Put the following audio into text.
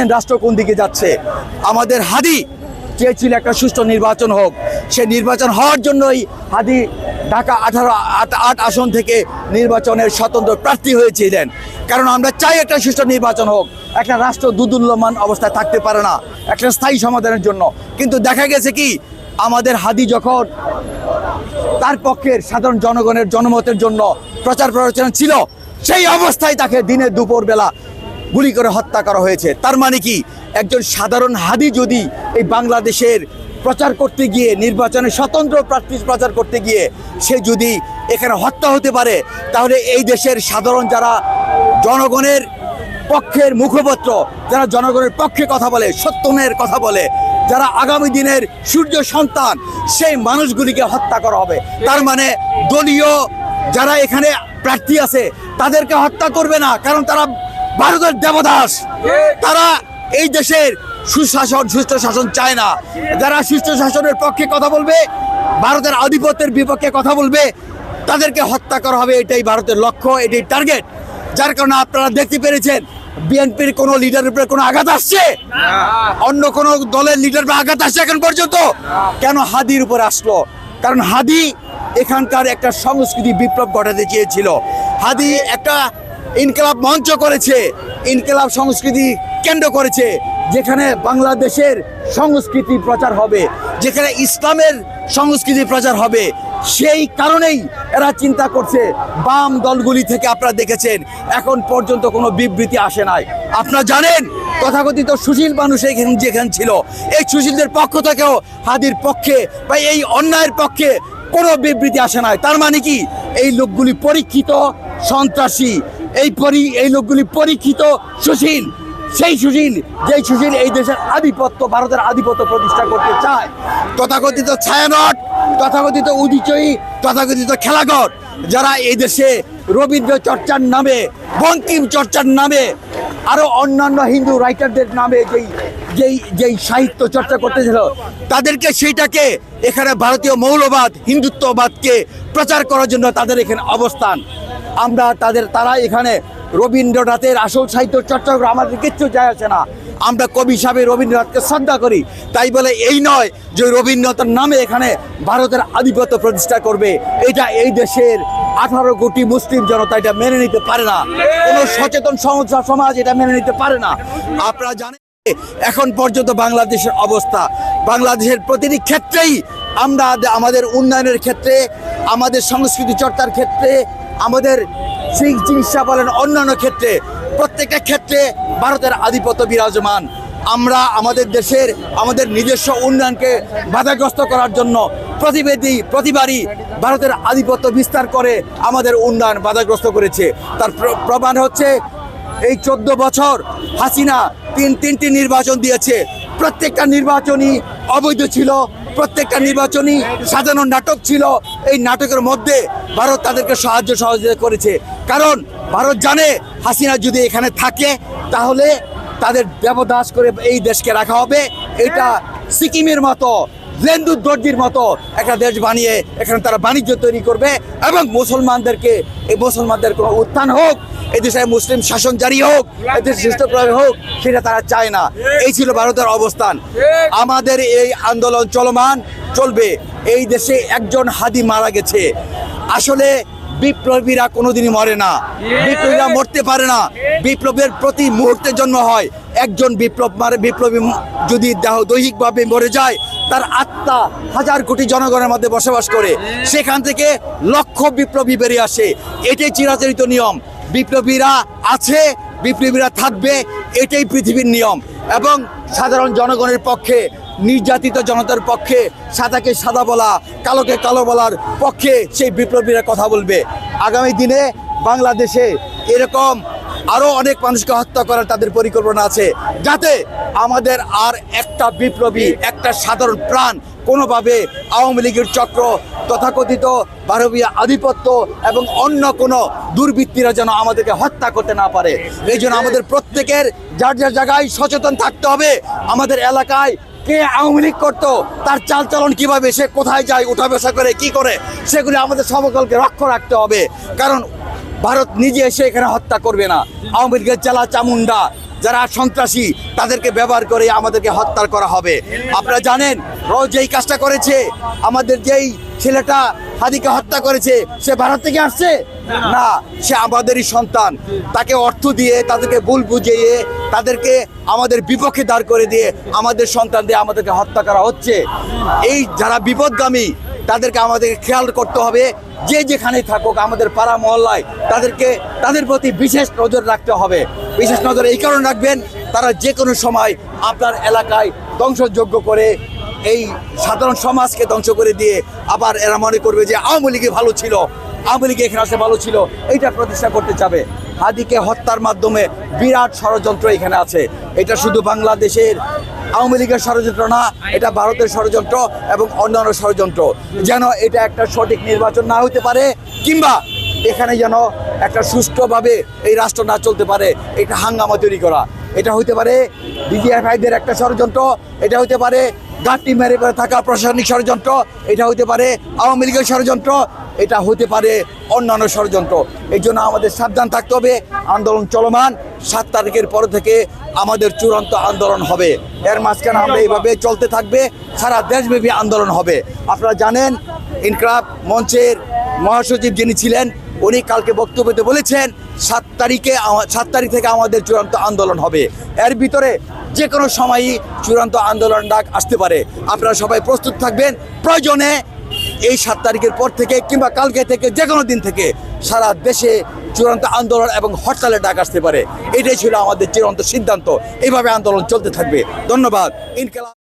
রাষ্ট্র কোন দিকে যাচ্ছে। আমাদের হাদি চেয়েছিল একটা সুষ্ঠু নির্বাচন হোক, সেই নির্বাচন হওয়ার জন্যই হাদি ঢাকা 8 আসন থেকে নির্বাচনের স্বতন্ত্র প্রার্থী হয়েছিলেন। কারণ আমরা চাই একটা সুষ্ঠু নির্বাচন হোক, একটা রাষ্ট্র দুর্দুল্যমান অবস্থায় থাকতে পারে না একটা স্থায়ী সমাধানের জন্য। কিন্তু দেখা গেছে কি, আমাদের হাদি যখন তার পক্ষের সাধারণ জনগণের জনমতের জন্য প্রচার প্রচারণা ছিল, সেই অবস্থায় তাকে দিনে দুপুর বেলা গুলি করে হত্যা করা হয়েছে। তার মানে কি, একজন সাধারণ হাদি যদি এই বাংলাদেশের প্রচার করতে গিয়ে, নির্বাচনে স্বতন্ত্র প্রার্থী প্রচার করতে গিয়ে সে যদি এখানে হত্যা হতে পারে, তাহলে এই দেশের সাধারণ যারা জনগণের পক্ষের মুখপত্র, যারা জনগণের পক্ষে কথা বলে, সত্যনের কথা বলে, যারা আগামী দিনের সূর্য সন্তান, সেই মানুষগুলিকে হত্যা করা হবে। তার মানে দলীয় যারা এখানে প্রার্থী আছে তাদেরকে হত্যা করবে না, কারণ তারা ভারতের দেবদাস। তারা এই দেশের সুশাসন, সুষ্ঠু শাসন চায় না। যারা সুষ্ঠু শাসনের পক্ষে কথা বলবে, ভারতের আধিপত্যের বিপক্ষে কথা বলবে, তাদেরকে হত্যা করা হবে। এটাই ভারতের লক্ষ্য, এটাই টার্গেট। যার কারণে আপনারা দেখতে পেরেছেন বিএনপির কোনো লিডারের উপরে কোনো আঘাত আসছে, অন্য কোনো দলের লিডার উপরে আঘাত আসছে এখন পর্যন্ত? কেন হাদির উপরে আসলো? কারণ হাদি এখানকার একটা সংস্কৃতি বিপ্লব ঘটাতে চেয়েছিল। হাদি একটা ইনকিলাব মঞ্চ করেছে, ইনকিলাব সংস্কৃতি কেন্দ্র করেছে, যেখানে বাংলাদেশের সংস্কৃতি প্রচার হবে, যেখানে ইসলামের সংস্কৃতি প্রচার হবে। সেই কারণেই এরা চিন্তা করছে। বাম দলগুলি থেকে আপনারা দেখেছেন এখন পর্যন্ত কোনো বিবৃতি আসে নাই। আপনারা জানেন তথাকথিত সুশীল মানুষ যেখানে ছিল, এই সুশীলদের পক্ষ থেকেও হাদির পক্ষে বা এই অন্যায়ের পক্ষে কোনো বিবৃতি আসে নাই। তার মানে কি, এই লোকগুলি পরীক্ষিত সন্ত্রাসী, এই লোকগুলি পরীক্ষিত সুশীল। সেই সুশীল, যেই সুশীল এই দেশের আধিপত্য, ভারতের আধিপত্য প্রতিষ্ঠা করতে চায়। তথাকথিত ছায়ানট, তথাকথিত উদিচয়ী, তথাকথিত খেলাঘর, যারা এই দেশে রবীন্দ্র চর্চার নামে, বঙ্কিম চর্চার নামে, আরো অন্যান্য হিন্দু রাইটারদের নামে যেই সাহিত্য চর্চা করতেছিল, তাদেরকে সেইটাকে এখানে ভারতীয় মৌলবাদ, হিন্দুত্ববাদকে প্রচার করার জন্য তাদের এখানে অবস্থান। আমরা তারা এখানে রবীন্দ্রনাথের আসল সাহিত্য চর্চা করে আমাদের কিচ্ছু যায় আসে না। আমরা কবি হিসাবে রবীন্দ্রনাথকে শ্রদ্ধা করি, তাই বলে এই নয় যে রবীন্দ্রনাথের নামে এখানে ভারতের আধিপত্য প্রতিষ্ঠা করবে। এটা এই দেশের 18 কোটি মুসলিম জনতা এটা মেনে নিতে পারে না, কোনো সচেতন সমাজ এটা মেনে নিতে পারে না। আপনারা জানেন এখন পর্যন্ত বাংলাদেশের অবস্থা, বাংলাদেশের প্রতিটি ক্ষেত্রেই আমরা আমাদের উন্নয়নের ক্ষেত্রে, আমাদের সংস্কৃতি চর্চার ক্ষেত্রে, আমাদের চিকিৎসা বলেন, অন্যান্য ক্ষেত্রে, প্রত্যেকটা ক্ষেত্রে ভারতের আধিপত্য বিরাজমান। আমরা আমাদের দেশের, আমাদের নিজস্ব উন্নয়নকে বাধাগ্রস্ত করার জন্য প্রতিবারই ভারতের আধিপত্য বিস্তার করে আমাদের উন্নয়ন বাধাগ্রস্ত করেছে। তার প্রমাণ হচ্ছে এই 14 বছর হাসিনা তিনটি নির্বাচন দিয়েছে, প্রত্যেকটা নির্বাচনই অবৈধ ছিল, প্রত্যেকটা নির্বাচনই সাজানো নাটক ছিল। এই নাটকের মধ্যে ভারত তাদেরকে সহযোগিতা করেছে, কারণ ভারত জানে হাসিনা যদি এখানে থাকে তাহলে তাদের দেবদাস করে এই দেশকে রাখা হবে। এটা সিকিমের মতো, লেন্দুর দর্জির মতো একটা দেশ বানিয়ে এখানে তারা বাণিজ্য তৈরি করবে এবং মুসলমানদের কোনো উত্থান হোক, এই দেশে মুসলিম শাসন জারি হোক, এদেশে শ্রেষ্ঠ প্রয়োগ হোক, সেটা তারা চায় না। এই ছিল ভারতের অবস্থান। আমাদের এই আন্দোলন চলবে। এই দেশে একজন হাদি মারা গেছে। আসলে বিপ্লবীরা কোনোদিনই মরে না, বিপ্লবীরা মরতে পারে না। বিপ্লবের প্রতি মুহূর্তে জন্ম হয়। একজন বিপ্লবী যদি দৈহিকভাবে মরে যায়, তার আত্মা 1000 কোটি জনগণের মধ্যে বসবাস করে, সেখান থেকে লক্ষ বিপ্লবী বেরিয়ে আসে। এটাই চিরাচরিত নিয়ম। বিপ্লবীরা আছে, বিপ্লবীরা থাকবে, এটাই পৃথিবীর নিয়ম। এবং সাধারণ জনগণের পক্ষে, নির্যাতিত জনতার পক্ষে, সাদাকে সাদা বলা, কালোকে কালো বলার পক্ষে সেই বিপ্লবীরা কথা বলবে। আগামী দিনে বাংলাদেশে এরকম আরও অনেক মানুষকে হত্যা করার তাদের পরিকল্পনা আছে, যাতে আমাদের আর একটা বিপ্লবী, একটা সাধারণ প্রাণ কোনোভাবে আওয়ামী লীগের চক্র, তথাকথিত ভারতীয় আধিপত্য এবং অন্য কোনো দুর্বৃত্তিরা যেন আমাদেরকে হত্যা করতে না পারে। এই জন্য আমাদের প্রত্যেকের যার যার জায়গায় সচেতন থাকতে হবে। আমাদের এলাকায় কে আওয়ামী লীগ করতো, তার চালচলন কিভাবে, সে কোথায় যায়, উঠা বসা করে কি করে, সেগুলি আমাদের সকলকে লক্ষ্য রাখতে হবে। কারণ ভারত নিজে এসে এখানে হত্যা করবে না। আওয়ামী লীগের চালা চামুন্ডা যারা সন্ত্রাসী তাদেরকে ব্যবহার করে আমাদেরকে হত্যা করা হবে। আপনারা জানেন রোজ এই কাজটা করেছে আমাদের যেই ছেলেটা হাদিকে হত্যা করেছে, সে ভারত থেকে আসছে না, সে আমাদেরই সন্তান। তাকে অর্থ দিয়ে, তাদেরকে ভুল বুঝিয়ে, তাদেরকে আমাদের বিপক্ষে দাঁড় করে দিয়ে আমাদের সন্তান দিয়ে আমাদেরকে হত্যা করা হচ্ছে। এই যারা বিপদগামী তাদেরকে আমাদেরকে খেয়াল করতে হবে, যে যেখানেই থাকুক আমাদের পাড়া মহল্লায় তাদের প্রতি বিশেষ নজর রাখতে হবে। বিশেষ নজর এই কারণে রাখবেন, তারা যে কোনো সময় আপনার এলাকায় ধ্বংসযোগ্য করে এই সাধারণ সমাজকে ধ্বংস করে দিয়ে আবার এরা মনে করবে যে আওয়ামী লীগে ভালো ছিল, আওয়ামী লীগ এখানে আসে ভালো ছিল, এইটা প্রতিষ্ঠা করতে যাবে। হাদিকে হত্যার মাধ্যমে বিরাট ষড়যন্ত্র এখানে আছে। এটা শুধু বাংলাদেশের আওয়ামী লীগের ষড়যন্ত্র না, এটা ভারতের ষড়যন্ত্র এবং অন্যান্য ষড়যন্ত্র, যেন এটা একটা সঠিক নির্বাচন না হতে পারে, কিংবা এখানে যেন একটা সুষ্ঠুভাবে এই রাষ্ট্র না চলতে পারে, এটা হাঙ্গামা তৈরি করা। এটা হতে পারে ডিজিএফআইদের একটা ষড়যন্ত্র, এটা হতে পারে গাঁটটি মেরে পড়ে থাকা প্রশাসনিক ষড়যন্ত্র, এটা হতে পারে আওয়ামী লীগের ষড়যন্ত্র, এটা হতে পারে অন্যান্য ষড়যন্ত্র। এই জন্য আমাদের সাবধান থাকতে হবে। আন্দোলন চলমান, 7 তারিখের পর থেকে আমাদের চূড়ান্ত আন্দোলন হবে। এর মাঝখানে আমরা এইভাবে চলতে থাকবে, সারা দেশব্যাপী আন্দোলন হবে। আপনারা জানেন ইনকলাব মঞ্চের মহাসচিব যিনি ছিলেন, উনি কালকে বক্তব্যতে বলেছেন 7 তারিখ থেকে আমাদের চূড়ান্ত আন্দোলন হবে। এর ভিতরে যে কোনো সময়ই চূড়ান্ত আন্দোলন ডাক আসতে পারে। আপনারা সবাই প্রস্তুত থাকবেন। প্রয়োজনে এই 7 তারিখের পর থেকে কিংবা কালকে থেকে যে কোনো দিন থেকে সারা দেশে চূড়ান্ত আন্দোলন এবং হরতালের ডাক আসতে পারে। এটাই ছিল আমাদের চূড়ান্ত সিদ্ধান্ত। এইভাবে আন্দোলন চলতে থাকবে। ধন্যবাদ। ইনকলাব।